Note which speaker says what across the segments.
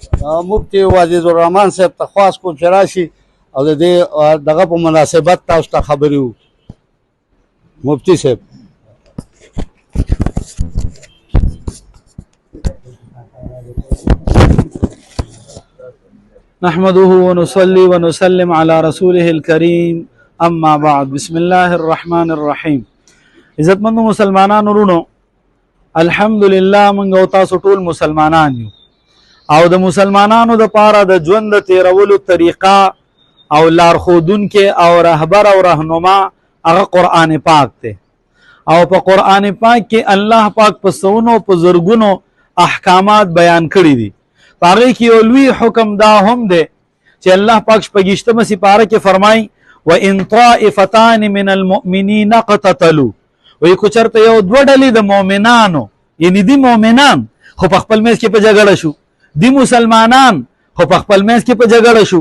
Speaker 1: مفتي عزیز الرحمن صاحب ته خواست کوم چې راشي او د دې دغه په مناسبت تاسو ته خبرې وکړو. مفتي صاحب
Speaker 2: نحمده ونصلي ونسلم على رسوله الكريم اما بعد. بسم الله الرحمن الرحیم. عزتمندو مسلمانانو ورونو، الحمدلله موږ او تاسو ټول مسلمانان یو او د مسلمانانو د پاره د ژوند د تیرولو طریقه او لارښودونکې او رهبر او رهنما هغه قرآن پاک دی او په قرآن پاک کې الله پاک په سونو په زرګونو احکامات بیان کړي دي. هغې کې یو لوی حکم دا هم دی چې الله پاک شپږیشتمه سپاره کې فرمایي وان طائفتان من المؤمنین اقتتلوا، وایي که چېرته یو دوه ډلې د مؤمنانو، یعنې دي مؤمنان خو په خپل منځ کې په جګړه شو، دی مسلمانان خو په خپل منځ کې په جګړه شو،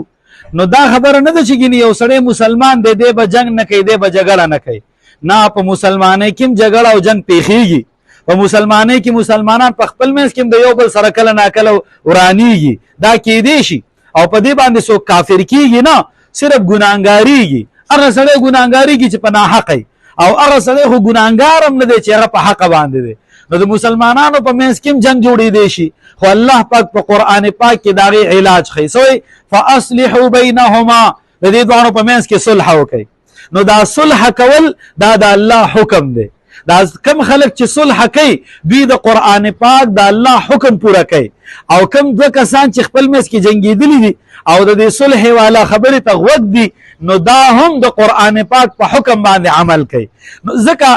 Speaker 2: نو دا خبره نه ده چې ګینې یو سړی مسلمان دی دی به جنګ نه کوي، دی به جګړه نه کوي. نه، په مسلمانۍ کې هم جګړه او جنګ پیښیږي. په مسلمانۍ کې مسلمانان په خپل منځ کې هم د یو بل سره کله ناکله ورانیږي، دا کیدی شي او په دې باندې څوک کافر کیږي نه، صرف ګناهګاریږي. هغه سړی ګناهګاریږي چې په ناحقه او هغه سړی خو ګناهګار هم نه دی چې هغه په حق باندې دی. نو د مسلمانانو په منځ کې هم جنګ جوړېدی شي، خو الله پاک په قرآن پاک کې د هغې علاج ښیي. څه وایي؟ فاصلحوا بینهما، د دې دواړو په منځ کې صلح وکړئ. نو دا صلح کول دا د الله حکم دی. دا کم خلک چې صلح کوي دوی د قرآن پاک د الله حکم پوره کوي، او کم دوه کسان چې خپل منځ کې جنګېدلي دي او د دې صلح والا خبرې ته غوږ دي، نو دا هم د قرآن پاک په حکم باندې عمل کوي. نو ځکه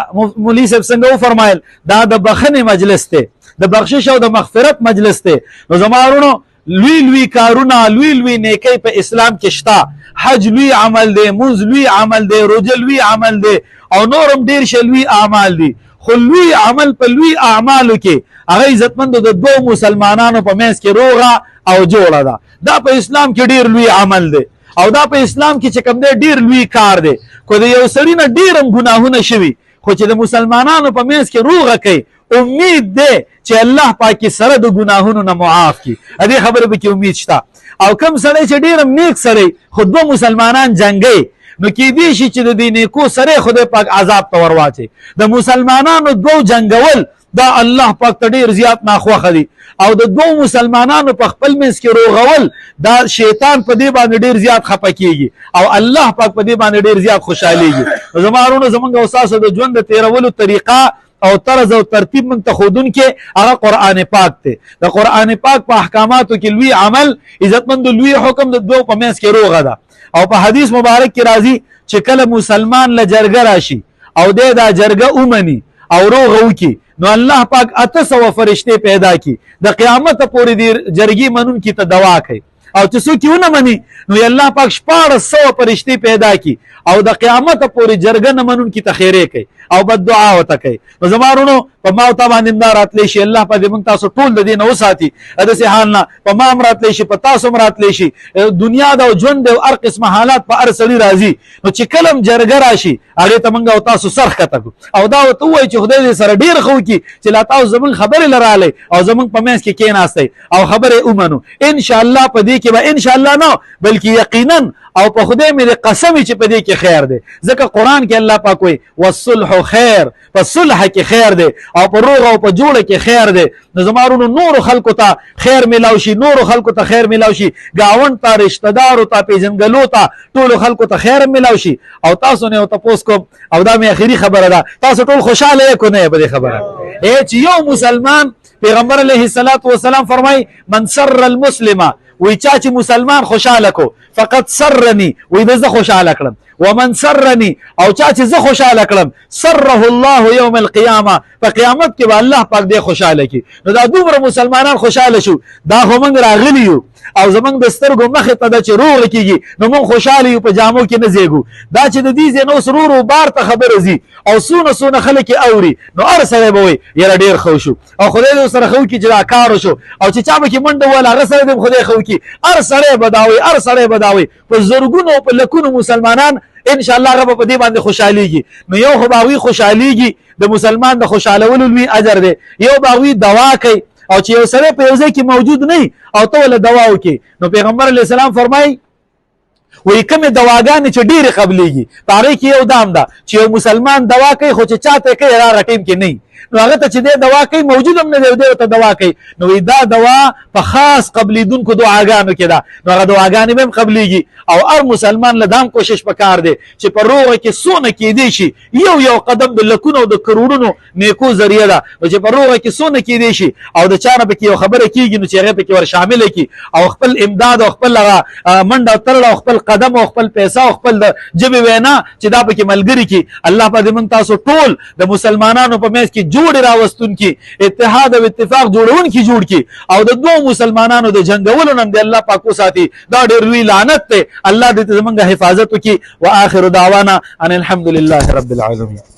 Speaker 2: مولوي صاحب څنګه وفرمایل دا د بخښنې مجلس دی، د بخشش او د مغفرت مجلس دی. نو زما وروڼو، لوی لوی کارونه، لوی لوی نیکۍ په اسلام کې شته. حج لوی عمل دی، مونځ لوی عمل دی، روژه لوی عمل دی او نورم ډېر شه لوی اعمال دي. خو لوی عمل په لوی اعمالو کې هغه عزتمندو د دوو مسلمانانو په منځ کې روغه او جوړه ده. دا په اسلام کې ډېر لوی عمل دی او دا په اسلام کې چې کوم دی ډېر لوی کار دی. خو د یو سړي نه ډېر هم ګناهونه شوي، خو چې د مسلمانانو په منځ کې روغه کوي، امید دی چې الله پاک سره د ګناهونو نه معاف کړي. دې خبره به کې امید شته. او کم سړی چې ډېر نیک سړی خو دوه مسلمانان جنګي، نو کېدی شي چې د دې نیکو سړی خدای پاک عذاب ته ور واچي. د مسلمانانو دوه جنګول دا الله پاک ته ډېر زیات ناخوښه دي، او د دوه مسلمانانو په خپل منځ کې روغول دا شیطان په دې باندې ډېر زیات خفه کېږي او الله پاک په دې باندې ډېر زیات خوشحالېږي. زما وروڼو، زموږ او ستاسو د ژوند د تېرولو طریقه او طرز او ترتیب موږ ته ښودونکی هغه قرآن پاک دی. د قرآن پاک په احکاماتو کې لوی عمل، عزتمندو لوی حکم د دوو په منځ کې روغه ده. او په حدیث مبارک کې راځي چې کله مسلمان له جرګه راشي او دی دا جرګه ومني او روغه وکړي، نو الله پاک 800 فرشتې پیدا کړي د قیامته پورې دې جرګې منونکي ته دوا کوي. او چې څوک یې ونه مني نو الله پاک 1400 فرشتې پیدا کړي او د قیامته پورې جرګه نه منونکي ته خیرې کوي او بد دعا ورته کوي. نو زما وروڼو، په ما او تا باندې هم دا راتلی شي، الله پاک دې موږ تاسو ټول د دې نه وساتي، داسې حال نه په ما هم راتلی شي، په تاسو هم راتلی شي. دنیا د او ژوند او هر قسمه حالات په هر سړي راځي، نو چې کله هم جرګه راشي هغې ته موږ او تاسو سر ښکته کړو او دا ورته ووایي چې خدای دې سره ډېر ښه وکړي چې لا تاسو زموږ خبرې له رالی او زموږ په منځ کې کېناستئ او خبرې ومنو. انشاءالله په دې کې به انشاءالله نه بلکې یقینا او په خدای مې قسم چې په دې کې خیر دی، ځکه قرآن کې الله پاک وایي والصلح خیر، په صلح کې خیر دی او په روغه او په جوړه کې خیر دی. نو زما وروڼو، نورو خلکو ته خیر میلاو شي، نورو خلکو ته خیر میلاو شي، ګاونډ ته، رشته دارو ته، پیژنګلو ته، ټولو خلکو ته خیر میلاو شي. او تاسو نه یو تپوس کوم او دا مې اخري خبره ده، تاسو ټول خوشحاله یې که نه یې په دې خبره؟ چې یو مسلمان، پیغمبر علیه الصلاة والسلام فرمایي من سر المسلمه، وی چا چې مسلمان خوشحاله کو فقط سرنی، وی د زه خوشحاله کړم، ومن سرنی، او چا چې زه خوشحاله کړم سره الله یوم القیامه، په قیامت کې به الله پاک دې خوشحاله کړي. نو دا دومره مسلمانان خوشحاله شو، دا خو موږ راغلي یو او زمونږ د سترګو مخې ته ده چې روغه کېږي، نو موږ خوشحاله یو، په جامو کې نه زیږو. دا چې د دې ځای نه اوس ورو بار ته خبره ځي او څونه څونه خلک یې اوري، نو هر سړی به وایي یاره ډېر ښه شو او خدای دې ورسره ښه وکړي چې دا کار وشو، او چې چا به کې منډه وویل هغه سره دې خدای ښه وکړي. هر سړی به دا وایي، هر سړی به دا وایي. په زرګونو او په لکونو مسلمانان ان شاء الله هغه په دې باندې خوشحاليږي. نو یو خو باغوي خوشحاليږي، د مسلمان د خوشحالولو لوی اجر دی، یو باغوي دوا کوي او چې یو سره په یو ځای کې موجود نه او ته ول دوا وکي نو پیغمبر علیه السلام فرمای وې کومه دواګانې چې ډېرې قبليږي پاره کې یو دام ده چې یو مسلمان دوا کوي خو چې چاته کوي را ټیم کې نه نو هغه ته چې د دوا کوي موجود هم نه دی ته دوا کوي نو دا دوا په خاص قبليدونکو دعاګانو کې ده نو هغه دعاګانې هم قبليږي او هر مسلمان لدام کوشش وکړ دی چې په روغه کې سونه کې دی شي یو قدم د لکونو د کروڑونو نیکو ذریعہ ده چې په روغه کې سونه کې دی شي او د چانه به کې یو خبره کیږي نو چې هغه په کې ور شامل کی او خپل امداد او خپل منډه تر او خپل قدم او خپل پیسې او خپل جبه وینا چې دا په کې ملګری کی الله په دې من تاسو ټول د مسلمانانو په میس کې جوړ راوستون کی اتحاد او اتفاق جوړون کی جوړ کی او د دوه مسلمانانو د جنگولو نن دی الله پاک ساتي دا ډېر لوی لعنت ته الله دې زمونږه حفاظت وکي واخر دعوانا ان الحمد لله رب العالمين.